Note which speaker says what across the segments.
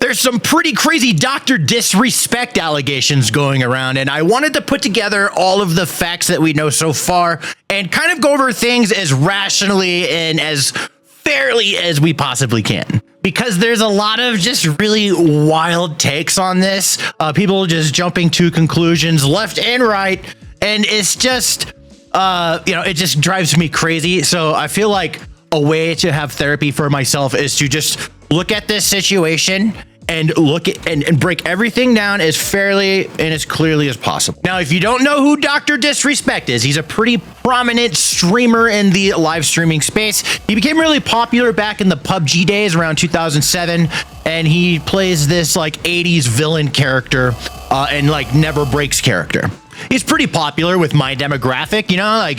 Speaker 1: there's some pretty crazy Dr. Disrespect allegations going around, and I wanted to put together all of the facts that we know so far and kind of go over things as rationally and as fairly as we possibly can. Because there's a lot of just really wild takes on this, people just jumping to conclusions left and right, and it's just, it just drives me crazy. So I feel like a way to have therapy for myself is to just look at this situation and look at and break everything down as fairly and as clearly as possible. Now, if you don't know who Dr. Disrespect is, he's a pretty prominent streamer in the live streaming space. He became really popular back in the PUBG days around 2007, and he plays this like 80s villain character and like never breaks character. He's pretty popular with my demographic, like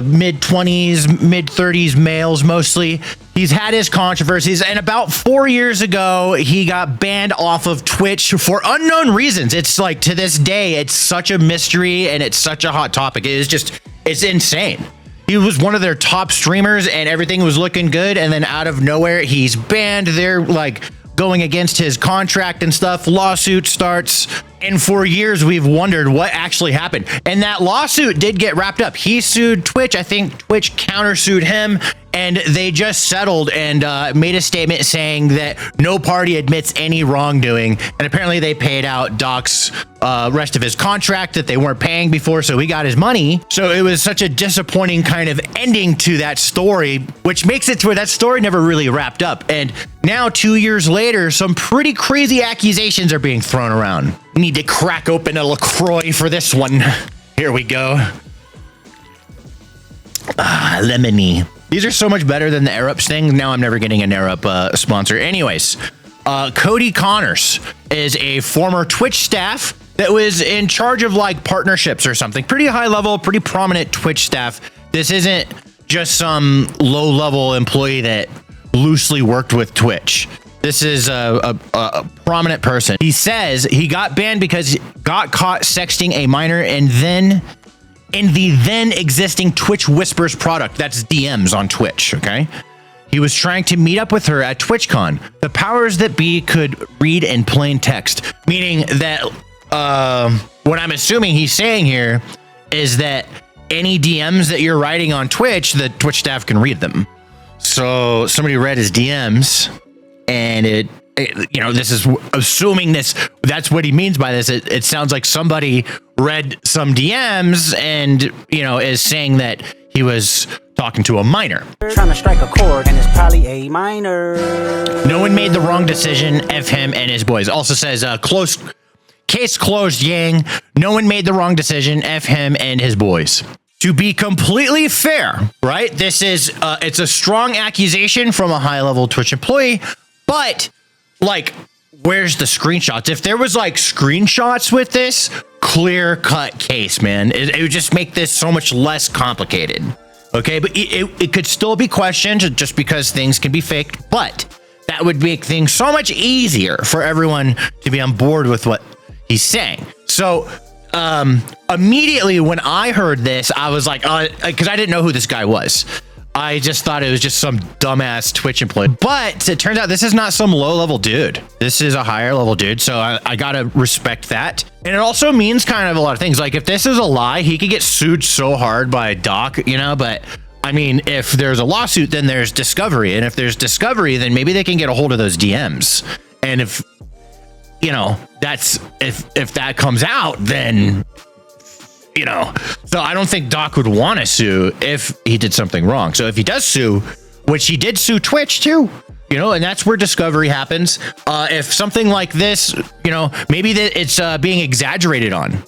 Speaker 1: mid-20s, mid-30s males mostly. He's had his controversies, and about 4 years ago, he got banned off of Twitch for unknown reasons. It's like, to this day, it's such a mystery, and it's such a hot topic. It's insane. He was one of their top streamers, and everything was looking good, and then out of nowhere, he's banned. They're like going against his contract and stuff. Lawsuit starts, and for years we've wondered what actually happened, and that lawsuit did get wrapped up. He sued Twitch. I think Twitch countersued him, and they just settled and made a statement saying that no party admits any wrongdoing, and apparently they paid out Doc's rest of his contract that they weren't paying before, so he got his money. So it was such a disappointing kind of ending to that story, which makes it to where that story never really wrapped up. And now 2 years later, some pretty crazy accusations are being thrown around. We need to crack open a LaCroix for this one. Here we go. Lemony. These are so much better than the AirUps thing. Now I'm never getting an AirUp sponsor. Anyways, Cody Connors is a former Twitch staff that was in charge of like partnerships or something. Pretty high level, pretty prominent Twitch staff. This isn't just some low level employee that loosely worked with Twitch. This is a prominent person. He says he got banned because he got caught sexting a minor, and then in the then existing Twitch Whispers product, that's DMs on Twitch, okay? He was trying to meet up with her at TwitchCon. The powers that be could read in plain text, meaning that what I'm assuming he's saying here is that any DMs that you're writing on Twitch, the Twitch staff can read them. So somebody read his DMs, and this is assuming that's what he means by this. It sounds like somebody read some DMs and, is saying that he was talking to a minor.
Speaker 2: Trying to strike a chord, and it's probably a minor.
Speaker 1: No one made the wrong decision. F him and his boys. Also says, case closed, Yang. No one made the wrong decision. F him and his boys. To be completely fair, right? This is, it's a strong accusation from a high-level Twitch employee, but like, where's the screenshots? If there was like screenshots with this, clear-cut case, man. It would just make this so much less complicated. Okay, but it could still be questioned just because things can be faked, but that would make things so much easier for everyone to be on board with what he's saying. So immediately when I heard this, I was like, because I didn't know who this guy was. I just thought it was just some dumbass Twitch employee. But it turns out this is not some low-level dude. This is a higher-level dude, so I gotta respect that. And it also means kind of a lot of things. Like, if this is a lie, he could get sued so hard by Doc, but I mean, if there's a lawsuit, then there's discovery. And if there's discovery, then maybe they can get a hold of those DMs. And if that comes out, then so I don't think Doc would want to sue if he did something wrong. So if he does sue, which he did sue Twitch too, and that's where discovery happens. If something like this, maybe that it's being exaggerated on.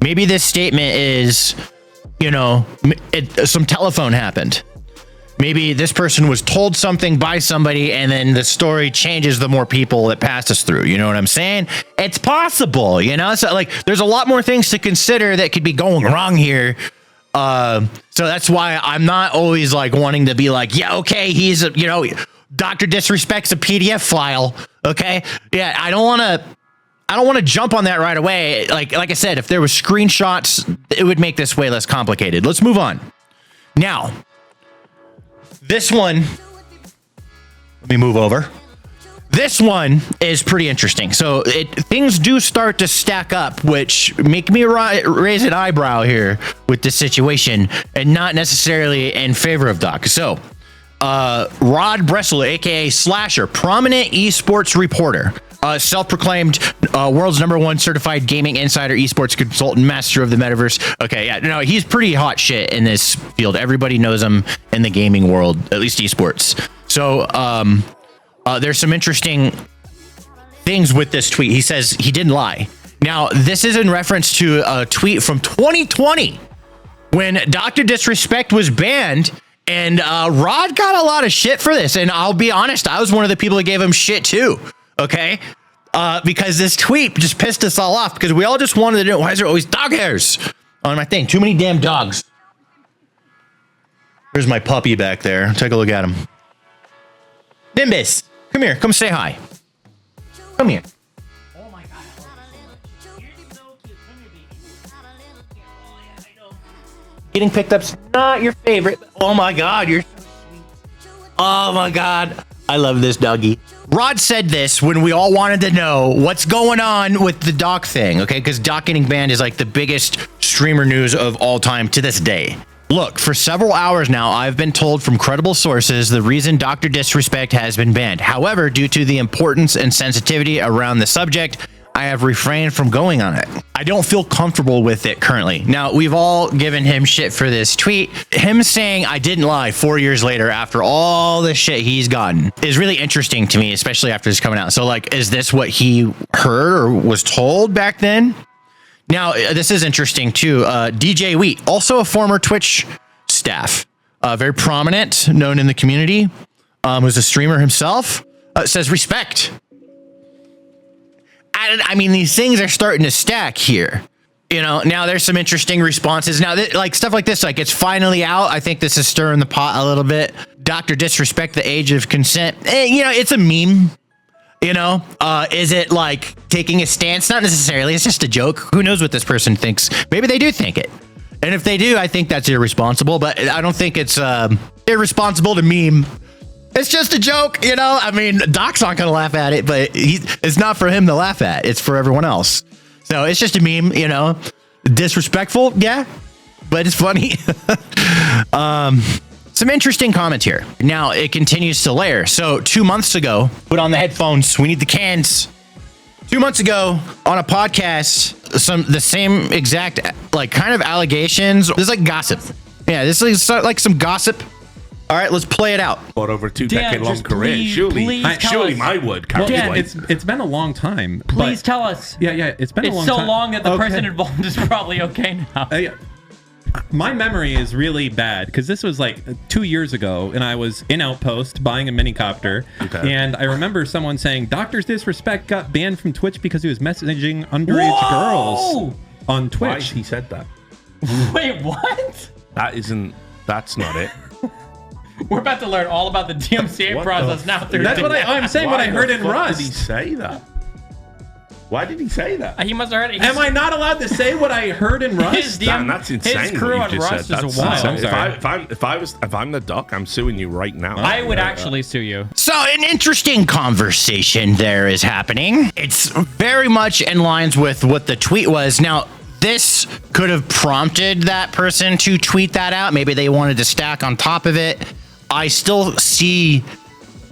Speaker 1: Maybe this statement is, some telephone happened. Maybe this person was told something by somebody, and then the story changes the more people it passes through. You know what I'm saying? It's possible, So like, there's a lot more things to consider that could be going wrong here. So that's why I'm not always like wanting to be like, yeah, okay, he's Dr. Disrespect's a PDF file. Okay, yeah, I don't want to jump on that right away. Like I said, if there was screenshots, it would make this way less complicated. Let's move on. Now, this one, let me move over. This one is pretty interesting. So things do start to stack up, which make me raise an eyebrow here with this situation, and not necessarily in favor of Doc. So Rod Bressel, aka Slasher, prominent esports reporter, self-proclaimed world's #1 certified gaming insider, esports consultant, master of the metaverse. Okay, yeah, no, he's pretty hot shit in this field. Everybody knows him in the gaming world, at least esports. So there's some interesting things with this tweet. He says he didn't lie. Now, this is in reference to a tweet from 2020 when DrDisrespect was banned, and Rod got a lot of shit for this. And I'll be honest, I was one of the people that gave him shit too. Okay, because this tweet just pissed us all off because we all just wanted to know, why is there always dog hairs on my thing? Too many damn dogs. There's my puppy back there. Take a look at him. Nimbus, come here. Come say hi. Come here. Oh my God. You're so cute. Come here, baby. Oh, yeah, I know. Getting picked up's not your favorite. Oh my God, you're so sweet. Oh my God. I love this doggy. Rod said this when we all wanted to know what's going on with the Doc thing, okay? Because Doc getting banned is like the biggest streamer news of all time to this day. Look, for several hours now, I've been told from credible sources the reason DrDisrespect has been banned. However, due to the importance and sensitivity around the subject, I have refrained from going on it. I don't feel comfortable with it currently. Now, we've all given him shit for this tweet. Him saying I didn't lie 4 years later after all the shit he's gotten is really interesting to me, especially after this coming out. So like, is this what he heard or was told back then? Now, this is interesting too. DJ Wheat, also a former Twitch staff, very prominent, known in the community, was a streamer himself, says respect. I mean, these things are starting to stack here. You know, now there's some interesting responses. Now, like stuff like this, like it's finally out. I think this is stirring the pot a little bit. DrDisrespect, the age of consent. You know, it's a meme. You know, is it like taking a stance? Not necessarily. It's just a joke. Who knows what this person thinks? Maybe they do think it. And if they do, I think that's irresponsible. But I don't think it's irresponsible to meme. It's just a joke, you know? I mean, Doc's not going to laugh at it, but it's not for him to laugh at. It's for everyone else. So it's just a meme, you know? Disrespectful, yeah, but it's funny. Some interesting comments here. Now, it continues to layer. So 2 months ago, put on the headphones. We need the cans. 2 months ago, on a podcast, the same exact, like, kind of allegations. This is like gossip. Yeah, this is like some gossip. All right, let's play it out.
Speaker 3: Or over 2 decade long career. Surely my word carries
Speaker 4: Dan,
Speaker 3: weight.
Speaker 4: it's been a long time.
Speaker 5: Please tell us.
Speaker 4: Yeah, it's been a long
Speaker 5: It's so
Speaker 4: time.
Speaker 5: long that the person involved is probably okay now.
Speaker 4: My memory is really bad because this was like 2 years ago, and I was in Outpost buying a minicopter, and I remember someone saying DrDisrespect got banned from Twitch because he was messaging underage girls on Twitch.
Speaker 3: Why he said that?
Speaker 5: Wait, what?
Speaker 3: That's not it.
Speaker 5: We're about to learn all about the DMCA process now.
Speaker 4: That's what I'm saying. What I heard in Rust.
Speaker 3: Why did he say that? Why did he say that?
Speaker 5: He must have heard it.
Speaker 4: Am I not allowed to say what I heard in Rust?
Speaker 3: That's insane.
Speaker 5: His crew
Speaker 3: what
Speaker 5: on
Speaker 3: you just
Speaker 5: Rust
Speaker 3: said.
Speaker 5: is
Speaker 3: That's
Speaker 5: wild.
Speaker 3: insane. If I'm the Doc, I'm suing you right now.
Speaker 5: I would actually sue you.
Speaker 1: So an interesting conversation there is happening. It's very much in lines with what the tweet was. Now, this could have prompted that person to tweet that out. Maybe they wanted to stack on top of it. I still see, you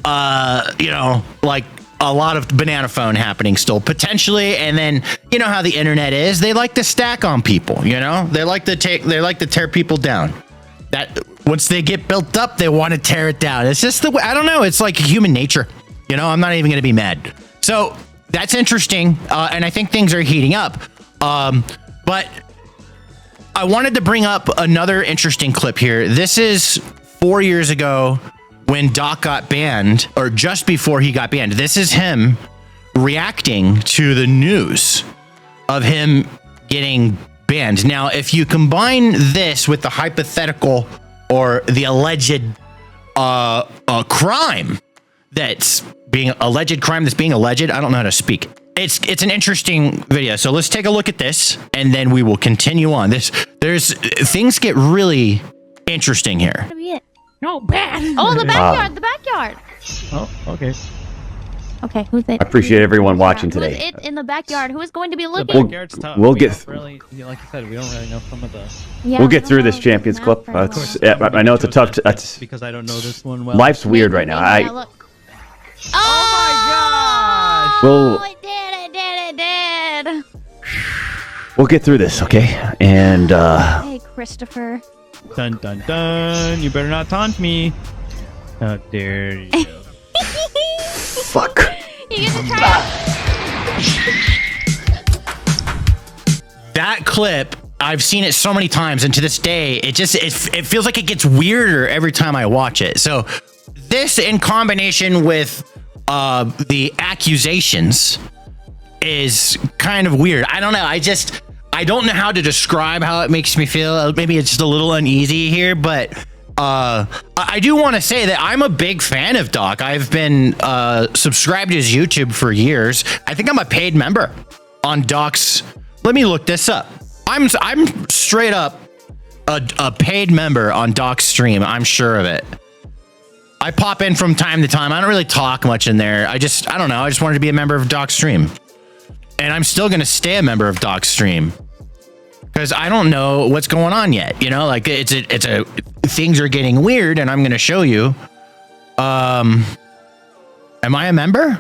Speaker 1: know, like a lot of banana phone happening still potentially. And then, you know how the internet is, they like to stack on people, you know, they like to tear people down. That once they get built up, they want to tear it down. It's just the way, I don't know. It's like human nature, you know, I'm not even going to be mad. So that's interesting. And I think things are heating up. But I wanted to bring up another interesting clip here. This is 4 years ago when Doc got banned, or just before he got banned. This is him reacting to the news of him getting banned. Now, if you combine this with the hypothetical or the alleged crime that's being alleged, I don't know how to speak. It's an interesting video. So let's take a look at this and then we will continue on. There's things get really interesting here.
Speaker 6: No, bad. Oh, the backyard, the backyard.
Speaker 7: Oh, okay.
Speaker 6: Okay, who's it?
Speaker 7: I appreciate everyone watching
Speaker 6: Who's
Speaker 7: today.
Speaker 6: it in the backyard? Who is going to be
Speaker 8: The
Speaker 6: looking?
Speaker 8: backyard's tough.
Speaker 7: we'll
Speaker 8: We
Speaker 7: get
Speaker 8: don't really, like you said, we don't really know some of the.
Speaker 6: Yeah,
Speaker 7: We'll
Speaker 6: we
Speaker 7: get
Speaker 6: don't
Speaker 7: through
Speaker 6: know
Speaker 7: this
Speaker 6: the
Speaker 7: Champions
Speaker 6: map
Speaker 7: Clip.
Speaker 6: very well.
Speaker 7: I know it's a tough. That's
Speaker 8: because I don't know this one well.
Speaker 7: life's weird right now.
Speaker 6: Yeah, look. Oh,
Speaker 7: We'll
Speaker 6: it did.
Speaker 7: we'll get through this, okay? And
Speaker 6: Hey, Christopher.
Speaker 8: Dun dun dun! You better not taunt me. How dare you?
Speaker 7: fuck.
Speaker 6: You get to try.
Speaker 1: That clip, I've seen it so many times, and to this day, it feels like it gets weirder every time I watch it. So this, in combination with the accusations, is kind of weird. I don't know. I don't know how to describe how it makes me feel. Maybe it's just a little uneasy here, but I do want to say that I'm a big fan of Doc. I've been subscribed to his YouTube for years. I think I'm a paid member on Doc's. Let me look this up. I'm straight up a paid member on Doc's stream. I'm sure of it. I pop in from time to time. I don't really talk much in there. I don't know. I just wanted to be a member of Doc's stream. And I'm still going to stay a member of Doc's stream because I don't know what's going on yet. You know, like things are getting weird, and I'm going to show you. Am I a member?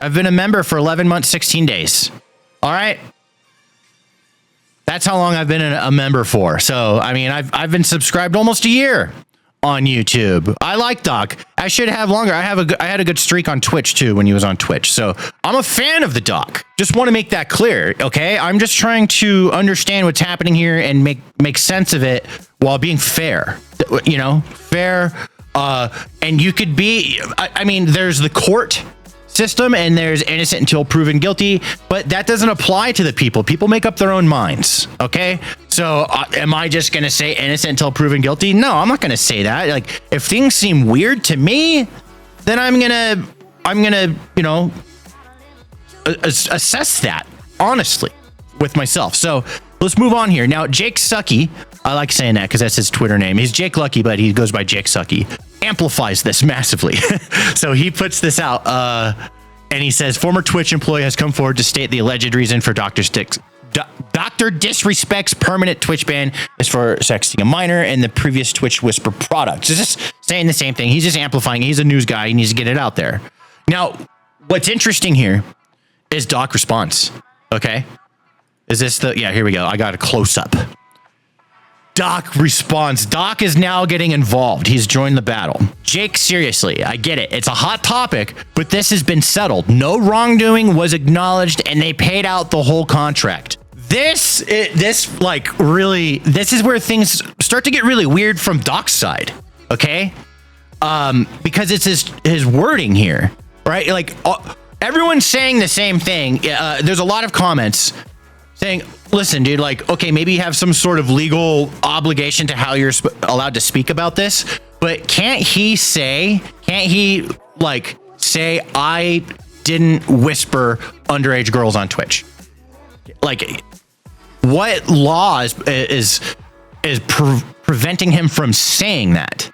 Speaker 1: I've been a member for 11 months, 16 days. All right. That's how long I've been a member for. So, I mean, I've been subscribed almost a year on YouTube. I like Doc. I should have longer. I had a good streak on Twitch too when he was on Twitch. So I'm a fan of the Doc. Just want to make that clear. Okay. I'm just trying to understand what's happening here and make sense of it while being fair, you know, fair. And you could be, I mean, there's the court system and there's innocent until proven guilty, but that doesn't apply to the people. People make up their own minds. Okay. So am I just going to say innocent until proven guilty? No, I'm not going to say that. Like, if things seem weird to me, then I'm going to, you know, assess that honestly with myself. So let's move on here. Now, Jake Sucky, I like saying that because that's his Twitter name. He's Jake Lucky, but he goes by Jake Sucky. Amplifies this massively. So he puts this out and he says, former Twitch employee has come forward to state the alleged reason for Dr. Disrespect's permanent Twitch ban is for sexting a minor and the previous Twitch Whisper products. It's just saying the same thing. He's just amplifying. He's a news guy. He needs to get it out there. Now, what's interesting here is Doc response. Okay. Is this yeah, here we go. I got a close up. Doc responds. Doc is now getting involved. He's joined the battle. Jake, seriously, I get it. It's a hot topic, but this has been settled. No wrongdoing was acknowledged and they paid out the whole contract. This is where things start to get really weird from Doc's side. Okay. Because it's his wording here, right? Like everyone's saying the same thing. There's a lot of comments saying, listen, dude, like, okay, maybe you have some sort of legal obligation to how you're allowed to speak about this, but can't he say I didn't whisper underage girls on Twitch? Like, what law is preventing him from saying that?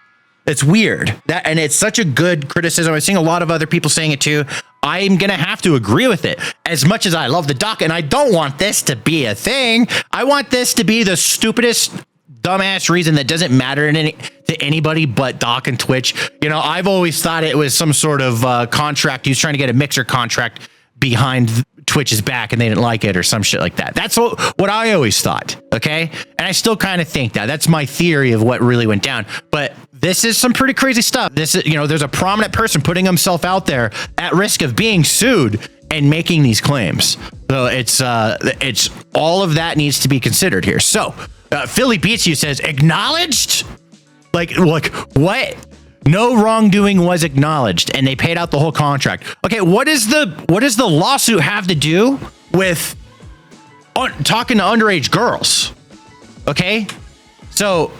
Speaker 1: It's weird. And it's such a good criticism. I'm seeing a lot of other people saying it too. I'm going to have to agree with it. As much as I love the Doc, and I don't want this to be a thing, I want this to be the stupidest, dumbass reason that doesn't matter to anybody but Doc and Twitch. You know, I've always thought it was some sort of contract. He was trying to get a mixer contract behind Twitch's back and they didn't like it or some shit like that. That's what I always thought. Okay. And I still kind of think that. That's my theory of what really went down. But this is some pretty crazy stuff. This is, you know, there's a prominent person putting himself out there at risk of being sued and making these claims. So it's all of that needs to be considered here. So Philly Beats You says, acknowledged? Like what? No wrongdoing was acknowledged and they paid out the whole contract. Okay, what does the lawsuit have to do with talking to underage girls? Okay? So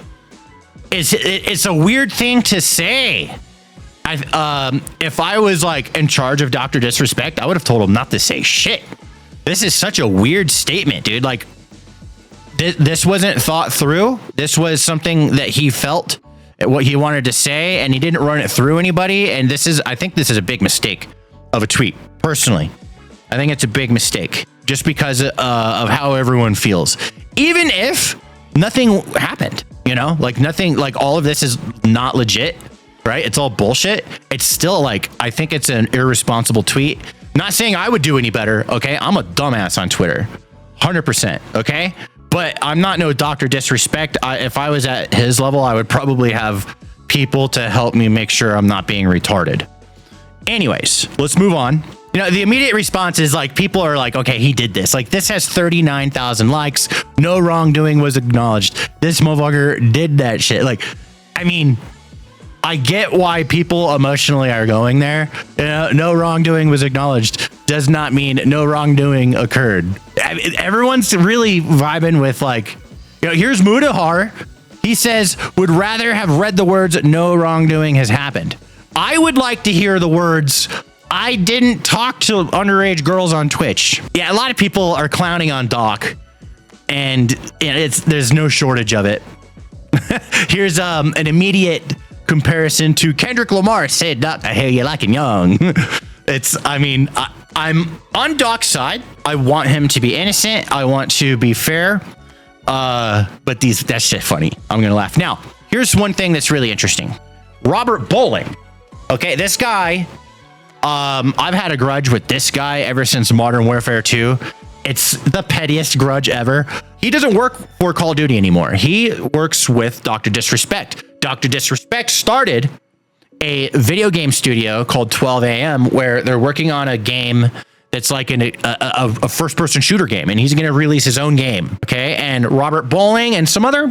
Speaker 1: it's a weird thing to say. If I was like in charge of Dr. Disrespect, I would have told him not to say shit. This is such a weird statement, dude. Like this wasn't thought through. This was something that he felt what he wanted to say, and he didn't run it through anybody. And I think this is a big mistake of a tweet. Personally, I think it's a big mistake just because of how everyone feels. Even if nothing happened, like nothing, like all of this is not legit, right? It's all bullshit. It's still like, I think it's an irresponsible tweet. Not saying I would do any better. Okay. I'm a dumbass on Twitter. 100%. Okay. But I'm not no Dr. Disrespect. If I was at his level, I would probably have people to help me make sure I'm not being retarded. Anyways, let's move on. The immediate response is like, people are like, okay, he did this. Like, this has 39,000 likes. No wrongdoing was acknowledged. This motherfucker did that shit. Like, I mean, I get why people emotionally are going there. No wrongdoing was acknowledged does not mean no wrongdoing occurred. Everyone's really vibing with like, here's Mudahar. He says, would rather have read the words, no wrongdoing has happened. I would like to hear the words, I didn't talk to underage girls on Twitch. Yeah, a lot of people are clowning on Doc, and there's no shortage of it. Here's an immediate comparison to Kendrick Lamar. Said, Doc, I hear you like him young. I'm on Doc's side. I want him to be innocent. I want to be fair. But that's shit funny. I'm gonna laugh. Now, here's one thing that's really interesting. Robert Bowling. Okay, this guy, I've had a grudge with this guy ever since Modern Warfare 2. It's the pettiest grudge ever. He doesn't work for Call of Duty anymore. He works with Dr. Disrespect. Dr. Disrespect started a video game studio called 12 AM where they're working on a game that's like a first-person shooter game, and he's going to release his own game. Okay, and Robert Bowling and some other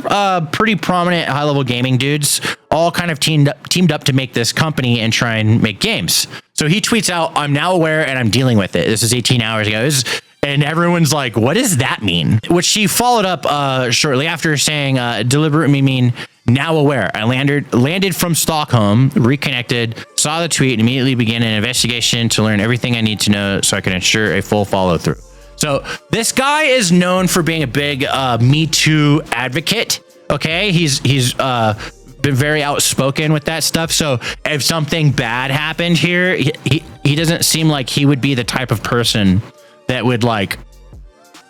Speaker 1: pretty prominent high-level gaming dudes all kind of teamed up to make this company and try and make games. So he tweets out, I'm now aware and I'm dealing with it. This is 18 hours ago. And everyone's like, what does that mean? Which she followed up shortly after saying, deliberately mean now aware. I landed from Stockholm, reconnected, saw the tweet, and immediately began an investigation to learn everything I need to know so I can ensure a full follow through. So this guy is known for being a big Me Too advocate. Okay, he's been very outspoken with that stuff. So if something bad happened here, he doesn't seem like he would be the type of person that would like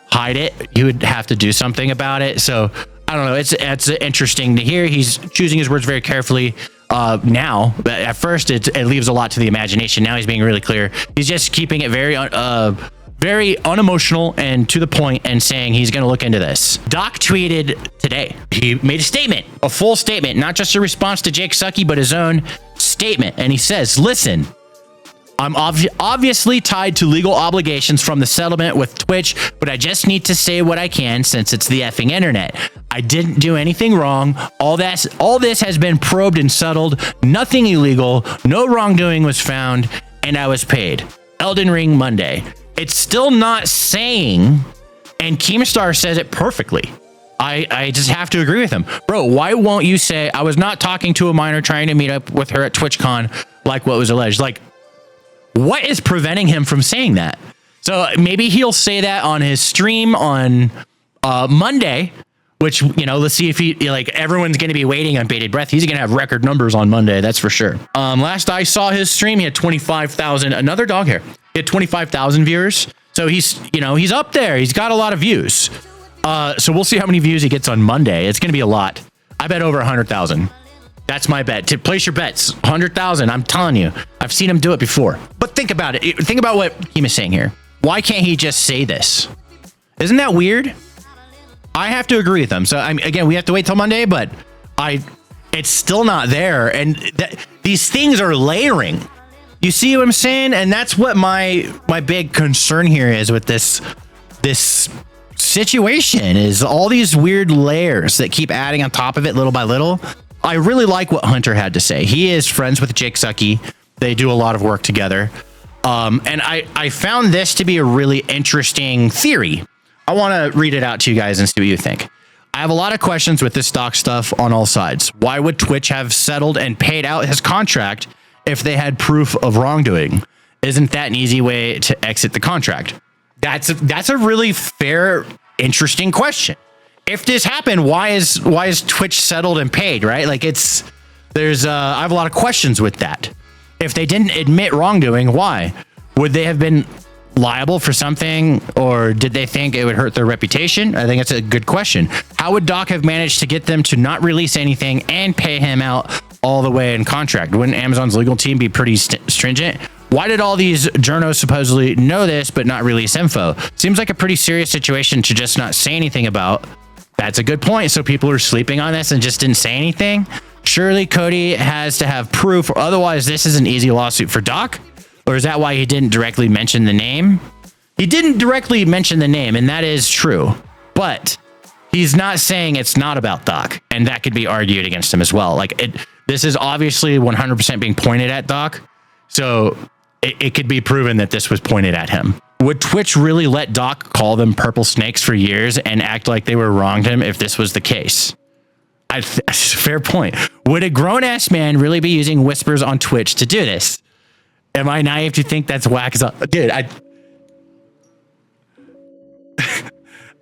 Speaker 1: hide it. You would have to do something about it. So I don't know. It's interesting to hear. He's choosing his words very carefully now. But at first, it leaves a lot to the imagination. Now he's being really clear. He's just keeping it very unemotional and to the point, and saying he's going to look into this. Doc tweeted today. He made a statement, a full statement, not just a response to Jake Sucky, but his own statement. And he says, listen, I'm obviously tied to legal obligations from the settlement with Twitch, but I just need to say what I can since it's the effing internet. I didn't do anything wrong. All this has been probed and settled. Nothing illegal. No wrongdoing was found, and I was paid. Elden Ring Monday. It's still not saying, and Keemstar says it perfectly. I just have to agree with him. Bro, why won't you say, I was not talking to a minor trying to meet up with her at TwitchCon like what was alleged? Like, what is preventing him from saying that? So maybe he'll say that on his stream on Monday, which, let's see if everyone's going to be waiting on bated breath. He's going to have record numbers on Monday. That's for sure. Last I saw his stream, he had 25,000, another dog hair. He had 25,000 viewers. So he's up there. He's got a lot of views. So we'll see how many views he gets on Monday. It's going to be a lot. I bet over 100,000. That's my bet. To place your bets, 100,000. I'm telling you, I've seen him do it before. But think about it. Think about what Keem is saying here. Why can't he just say this? Isn't that weird? I have to agree with him. So again, we have to wait till Monday, but it's still not there. And these things are layering. You see what I'm saying? And that's what my big concern here is with this situation, is all these weird layers that keep adding on top of it little by little. I really like what Hunter had to say. He is friends with Jake Sucky. They do a lot of work together. And I found this to be a really interesting theory. I want to read it out to you guys and see what you think. I have a lot of questions with this stock stuff on all sides. Why would Twitch have settled and paid out his contract if they had proof of wrongdoing? Isn't that an easy way to exit the contract? That's a really fair, interesting question. If this happened, why is Twitch settled and paid, right? Like, it's I have a lot of questions with that. If they didn't admit wrongdoing, why? Would they have been liable for something, or did they think it would hurt their reputation? I think that's a good question. How would Doc have managed to get them to not release anything and pay him out all the way in contract? Wouldn't Amazon's legal team be pretty stringent? Why did all these journos supposedly know this but not release info? Seems like a pretty serious situation to just not say anything about. That's a good point. So people are sleeping on this and just didn't say anything. Surely Cody has to have proof, or otherwise this is an easy lawsuit for Doc. Or is that why he didn't directly mention the name? He didn't directly mention the name, and that is true. But he's not saying it's not about Doc, and that could be argued against him as well. This is obviously 100% being pointed at Doc, so it could be proven that this was pointed at him. Would Twitch really let Doc call them purple snakes for years and act like they were wronged him if this was the case? Fair point. Would a grown-ass man really be using whispers on Twitch to do this? Am I naive to think that's whack? Dude, I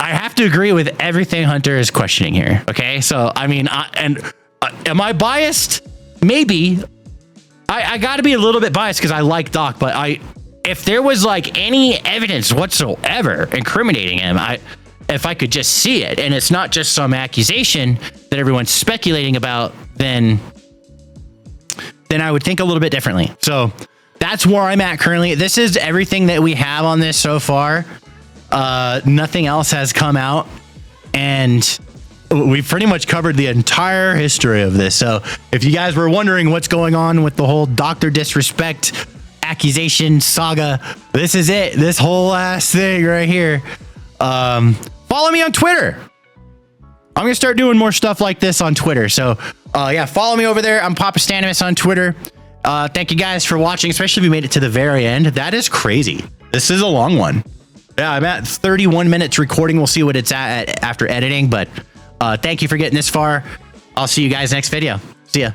Speaker 1: have to agree with everything Hunter is questioning here. Okay, so I mean, am I biased? Maybe. I got to be a little bit biased because I like Doc, but if there was like any evidence whatsoever incriminating him, if I could just see it, and it's not just some accusation that everyone's speculating about, then I would think a little bit differently. So that's where I'm at currently. This is everything that we have on this so far. Nothing else has come out, and we've pretty much covered the entire history of this. So if you guys were wondering what's going on with the whole DrDisrespect accusation saga, this is it. This whole ass thing right here. Follow me on Twitter. I'm gonna start doing more stuff like this on Twitter. So yeah, follow me over there. I'm Papa Stanimus on Twitter. Thank you guys for watching, especially if you made it to the very end. That is crazy. This is a long one. Yeah, I'm at 31 minutes recording. We'll see what it's at after editing, but thank you for getting this far. I'll see you guys next video. See ya.